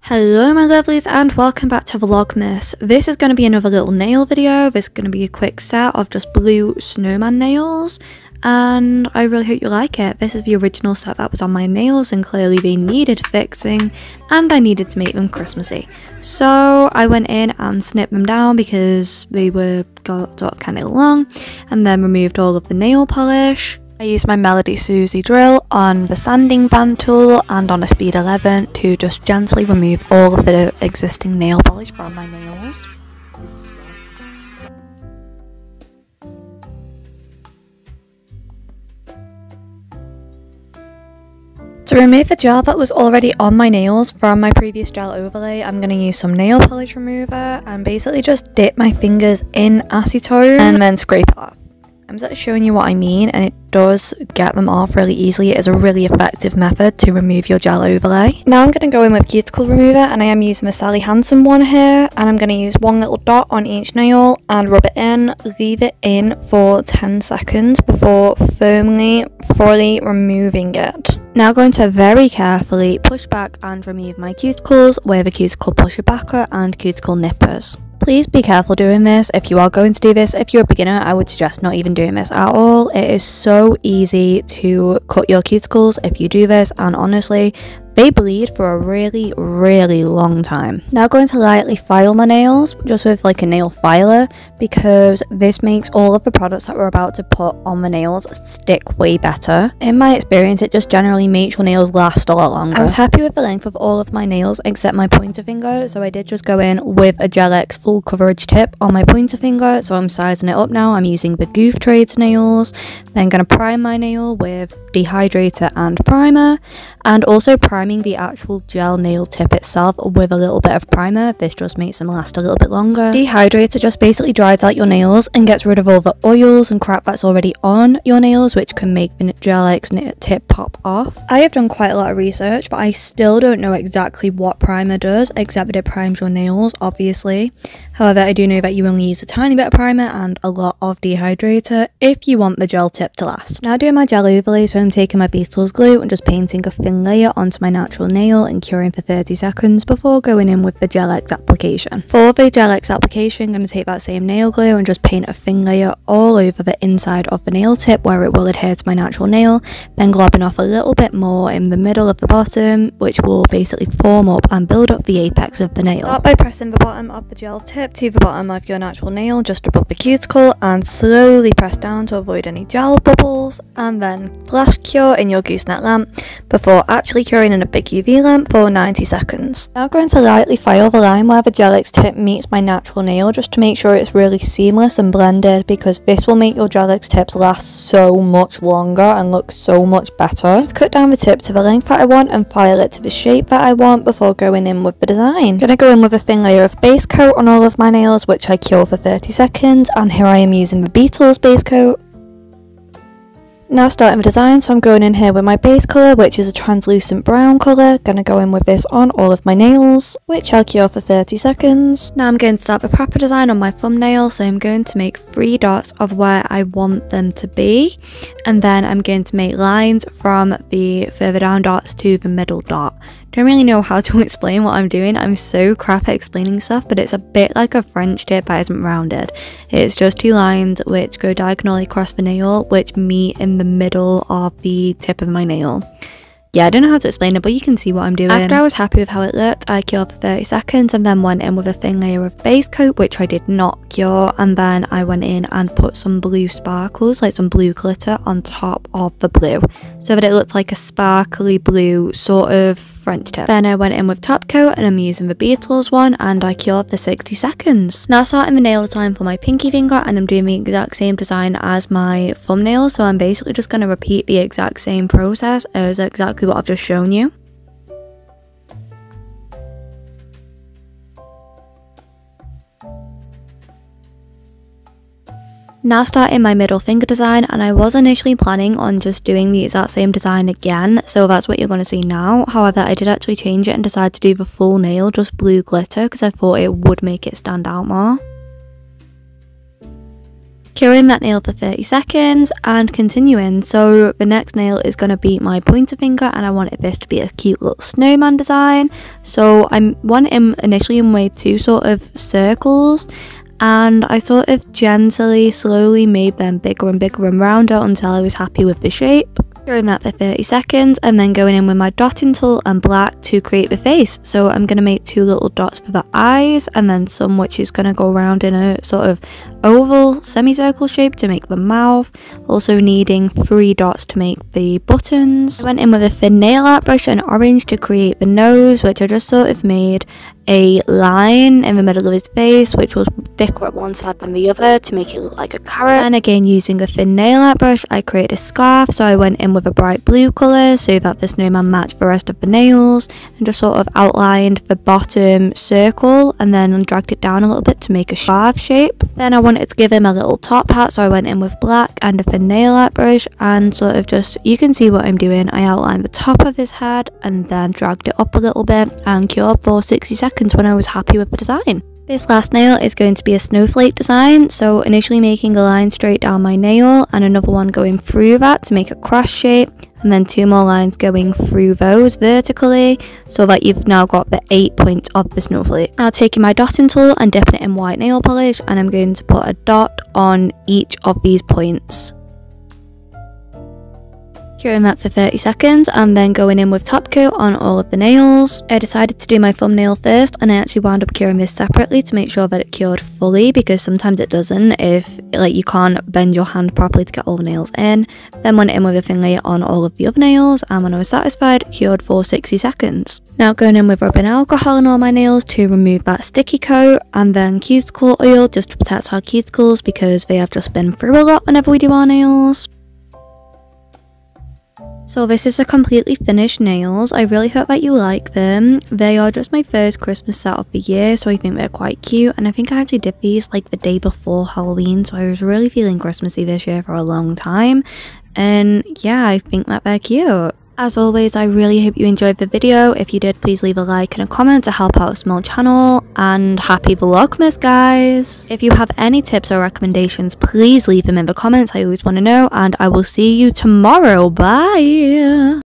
Hello my lovelies and welcome back to Vlogmas. This is going to be another little nail video. This is going to be a quick set of just blue snowman nails and I really hope you like it. This is the original set that was on my nails and clearly they needed fixing and I needed to make them Christmassy. So I went in and snipped them down because they got sort of kind of long, and then removed all of the nail polish. I used my Melody Susie drill on the sanding band tool and on a speed 11 to just gently remove all of the existing nail polish from my nails. To remove the gel that was already on my nails from my previous gel overlay, I'm going to use some nail polish remover and basically just dip my fingers in acetone and then scrape it off. I'm just showing you what I mean, and it does get them off really easily. It is a really effective method to remove your gel overlay. Now I'm going to go in with cuticle remover, and I am using the Sally Hansen one here, and I'm going to use one little dot on each nail and rub it in, leave it in for 10 seconds before fully removing it. Now going to very carefully push back and remove my cuticles with a cuticle pusher backer and cuticle nippers. Please be careful doing this if you are going to do this. If you're a beginner, I would suggest not even doing this at all. It is so easy to cut your cuticles if you do this, and honestly, they bleed for a really long time. Now going to lightly file my nails just with like a nail filer, because this makes all of the products that we're about to put on the nails stick way better. In my experience, it just generally makes your nails last a lot longer. I was happy with the length of all of my nails except my pointer finger, so I did just go in with a Gel X full coverage tip on my pointer finger. So I'm sizing it up now. I'm using the Goof Trades nails, then going to prime my nail with dehydrator and primer, and also priming the actual gel nail tip itself with a little bit of primer. This just makes them last a little bit longer. Dehydrator just basically dries out your nails and gets rid of all the oils and crap that's already on your nails, which can make the Gel X tip pop off. I have done quite a lot of research, but I still don't know exactly what primer does, except that it primes your nails, obviously. However, I do know that you only use a tiny bit of primer and a lot of dehydrator if you want the gel tip to last. Now doing my gel overlay, so I'm taking my Base Tools glue and just painting a thin layer onto my natural nail and curing for 30 seconds before going in with the Gel X application. For the Gel X application, I'm going to take that same nail glue and just paint a thin layer all over the inside of the nail tip where it will adhere to my natural nail, then globbing off a little bit more in the middle of the bottom, which will basically form up and build up the apex of the nail. Start by pressing the bottom of the gel tip to the bottom of your natural nail just above the cuticle and slowly press down to avoid any gel bubbles, and then flash cure in your gooseneck lamp before actually curing in a big UV lamp for 90 seconds. Now going to lightly file the line where the Gel X tip meets my natural nail just to make sure it's really seamless and blended, because this will make your Gel X tips last so much longer and look so much better. Let's cut down the tip to the length that I want and file it to the shape that I want before going in with the design. Gonna go in with a thin layer of base coat on all of my nails, which I cure for 30 seconds, and here I am using the Beetles base coat. Now starting the design, so I'm going in here with my base colour, which is a translucent brown colour. Gonna go in with this on all of my nails, which I'll cure for 30 seconds. Now I'm going to start the proper design on my thumbnail, so I'm going to make 3 dots of where I want them to be, and then I'm going to make lines from the further down dots to the middle dot. Don't really know how to explain what I'm doing. I'm so crap at explaining stuff, but it's a bit like a French tip but isn't rounded. It's just 2 lines which go diagonally across the nail, which meet in the middle of the tip of my nail. Yeah, I don't know how to explain it, but you can see what I'm doing. After I was happy with how it looked, I cured for 30 seconds and then went in with a thin layer of base coat, which I did not cure, and then I went in and put some blue sparkles, like some blue glitter, on top of the blue, so that it looked like a sparkly blue sort of French tip. Then I went in with top coat, and I'm using the Beetles one, and I cured for 60 seconds. Now starting the nail design for my pinky finger, and I'm doing the exact same design as my thumbnail, so I'm basically just going to repeat the exact same process as exactly what I've just shown you. Now starting my middle finger design, and I was initially planning on just doing the exact same design again, so that's what you're going to see now. However, I did actually change it and decide to do the full nail just blue glitter because I thought it would make it stand out more. Curing that nail for 30 seconds and continuing. So the next nail is going to be my pointer finger, and I wanted this to be a cute little snowman design. So I wanted initially made 2 sort of circles, and I sort of gently, slowly made them bigger and bigger and rounder until I was happy with the shape. Doing that for 30 seconds and then going in with my dotting tool and black to create the face. So I'm going to make 2 little dots for the eyes, and then some which is going to go around in a sort of oval semicircle shape to make the mouth, also needing 3 dots to make the buttons. I went in with a thin nail art brush and orange to create the nose, which I just sort of made a line in the middle of his face, which was thicker at one side than the other to make it look like a carrot. And again, using a thin nail art brush, I created a scarf, so I went in with a bright blue colour so that the snowman matched the rest of the nails, and just sort of outlined the bottom circle and then dragged it down a little bit to make a scarf shape. Then I wanted to give him a little top hat, so I went in with black and a thin nail art brush and sort of just, you can see what I'm doing, I outlined the top of his head and then dragged it up a little bit and cured for 60 seconds when I was happy with the design. This last nail is going to be a snowflake design, so initially making a line straight down my nail and another one going through that to make a cross shape, and then 2 more lines going through those vertically so that you've now got the 8 points of the snowflake. Now taking my dotting tool and dipping it in white nail polish, and I'm going to put a dot on each of these points. Curing that for 30 seconds and then going in with top coat on all of the nails. I decided to do my thumbnail first, and I actually wound up curing this separately to make sure that it cured fully, because sometimes it doesn't if like you can't bend your hand properly to get all the nails in. Then went in with a thin layer on all of the other nails, and when I was satisfied, cured for 60 seconds. Now going in with rubbing alcohol on all my nails to remove that sticky coat, and then cuticle oil just to protect our cuticles because they have just been through a lot whenever we do our nails. So this is a completely finished nails. I really hope that you like them. They are just my first Christmas set of the year, so I think they're quite cute, and I think I actually did these like the day before Halloween, so I was really feeling Christmassy this year for a long time, and yeah, I think that they're cute. As always, I really hope you enjoyed the video. If you did, please leave a like and a comment to help out a small channel, and happy Vlogmas, guys! If you have any tips or recommendations, please leave them in the comments. I always want to know, and I will see you tomorrow. Bye!